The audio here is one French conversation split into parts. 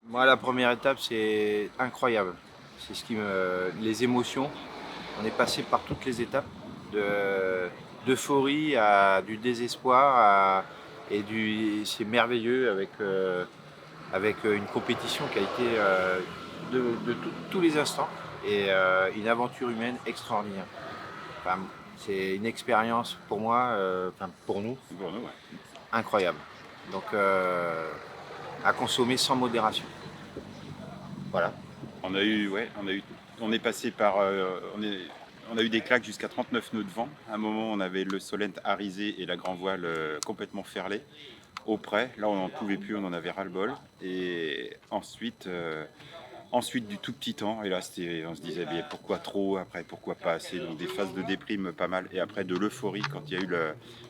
Moi, la première étape, c'est incroyable. C'est ce qui me... Les émotions. On est passé par toutes les étapes, d'euphorie à du désespoir c'est merveilleux avec une compétition qui a été tous les instants et une aventure humaine extraordinaire. Enfin, c'est une expérience pour moi, enfin pour nous, Pour nous, ouais. incroyable. Donc à consommer sans modération. Voilà. On a eu, ouais, on est passé par, on a eu des claques jusqu'à 39 nœuds de vent. À un moment, on avait le Solent arisé et la grand voile complètement ferlée au près. Là, on n'en pouvait plus, on en avait ras-le-bol. Et ensuite du tout petit temps. Et là, on se disait, mais pourquoi trop? Après, pourquoi pas assez? Donc des phases de déprime pas mal. Et après, de l'euphorie quand il y a eu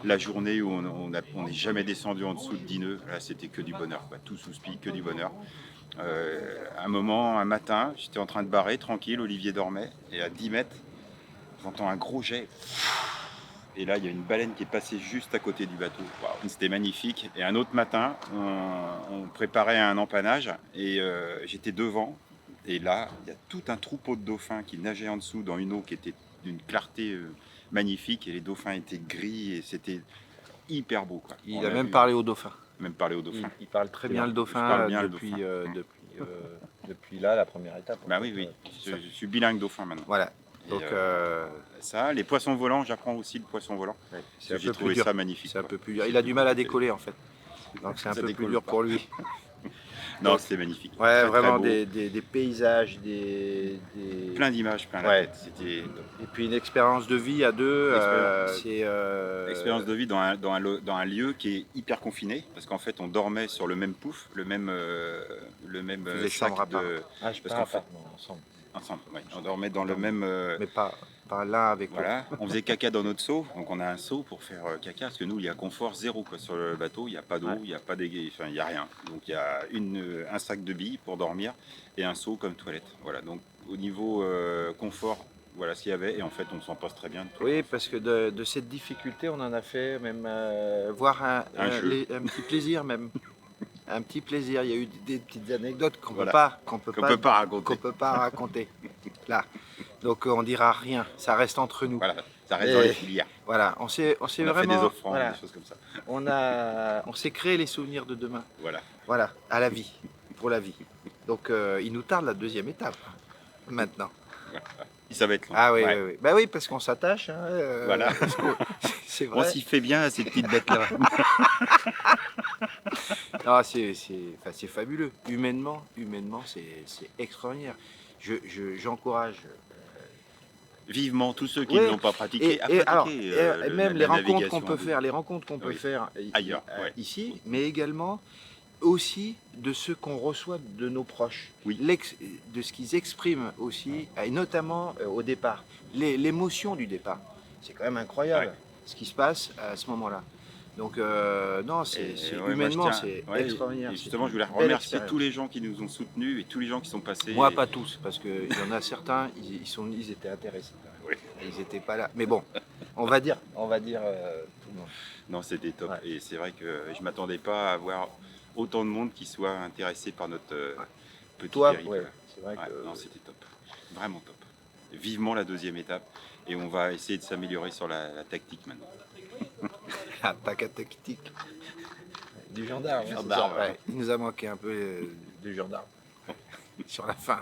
la journée où on n'est jamais descendu en dessous de 10 nœuds. Là, c'était que du bonheur, quoi. Tout sous spi, que du bonheur. Un moment, un matin, j'étais en train de barrer, tranquille, Olivier dormait, et à 10 mètres, j'entends un gros jet. Et là, il y a une baleine qui est passée juste à côté du bateau. Waouh, c'était magnifique. Et un autre matin, on préparait un empannage, et j'étais devant. Et là, il y a tout un troupeau de dauphins qui nageaient en dessous dans une eau qui était d'une clarté magnifique. Et les dauphins étaient gris, et c'était hyper beau, quoi. Il On a a même vu, parlé au dauphin. même parler aux dauphins. Il parle très C'est bien vrai, le je parle dauphin bien le dauphin. depuis là, la première étape. Bah oui, oui, je suis bilingue dauphin maintenant. Voilà. Et Donc, ça, les poissons volants, j'apprends aussi le poisson volant. ouais, Parce c'est que un j'ai peu plus trouvé dur. ça magnifique. C'est un Quoi. peu plus dur. C'est Il a plus du mal à compliqué. décoller en fait. Donc c'est un Ça peu plus décolle dur pas. pour lui. Non, Donc, c'était magnifique. ouais, Très très vraiment beau. des paysages, Plein d'images, plein la ouais. tête. C'était Et puis une expérience de vie à deux. C'est l'expérience de vie dans un lieu qui est hyper confiné. Parce qu'en fait, on dormait sur le même pouf, le même faisait chambre à sac part. de. Ah, je Parce pas à qu'en fait, part, non, ensemble. ensemble, ouais, on dormait dans le même. Mais pas l'un avec l'autre. Voilà, on faisait caca dans notre seau, donc on a un seau pour faire caca, parce que nous, il y a confort zéro quoi, sur le bateau, il n'y a pas d'eau, Ouais. il n'y a pas d'égaye, enfin, il n'y a rien. Donc il y a un sac de billes pour dormir et un seau comme toilette. Voilà, donc au niveau confort, voilà ce qu'il y avait, et en fait, on s'en passe très bien. Oui, parce que de cette difficulté, on en a fait même voir Un jeu, un petit plaisir même. Un petit plaisir. Il y a eu des petites anecdotes voilà, qu'on peut pas raconter. qu'on peut pas raconter. Là. Donc on dira rien. Ça reste entre nous. Voilà, ça reste dans les Et filières. voilà, on s'est On a fait des vraiment, offrandes, voilà, des choses comme ça. on s'est créé les souvenirs de demain. Voilà, Voilà, à la vie, pour la vie. Donc il nous tarde la deuxième étape maintenant. ça va être long. Ah oui, Ouais. oui, oui. Bah oui, parce qu'on s'attache. Hein, Voilà, c'est on vrai. s'y fait bien à ces petites bêtes-là. Ah, enfin, c'est fabuleux. Humainement, c'est extraordinaire. J'encourage. Vivement tous ceux qui ne Ouais. l'ont pas pratiqué à Alors, pratiquer et même la les rencontres navigation qu'on peut à bout. faire, les rencontres qu'on peut Oui. faire Ailleurs, ouais. ici, mais également aussi de ceux qu'on reçoit de nos proches, Oui. De ce qu'ils expriment aussi, et notamment au départ, l'émotion du départ. C'est quand même incroyable Ouais. ce qui se passe à ce moment-là. Donc non, c'est Ouais, humainement, moi, c'est ouais, extraordinaire. et C'est justement, une je voulais belle remercier expérience. tous les gens qui nous ont soutenus et tous les gens qui sont passés. Moi, pas tous, parce qu'il y en a certains, ils étaient intéressés. Oui. Ils n'étaient pas là. Mais bon, on va dire tout le monde. Non, c'était top. Ouais. Et c'est vrai que je m'attendais pas à avoir autant de monde qui soit intéressé par notre petit Toi, périple. ouais, c'est vrai Ouais, que non, c'était top. Vraiment top. Vivement la deuxième étape. Et on va essayer de s'améliorer sur la tactique maintenant. la pack tactique du gendarme. Gendarme. Ouais. Il nous a manqué un peu du gendarme sur la fin.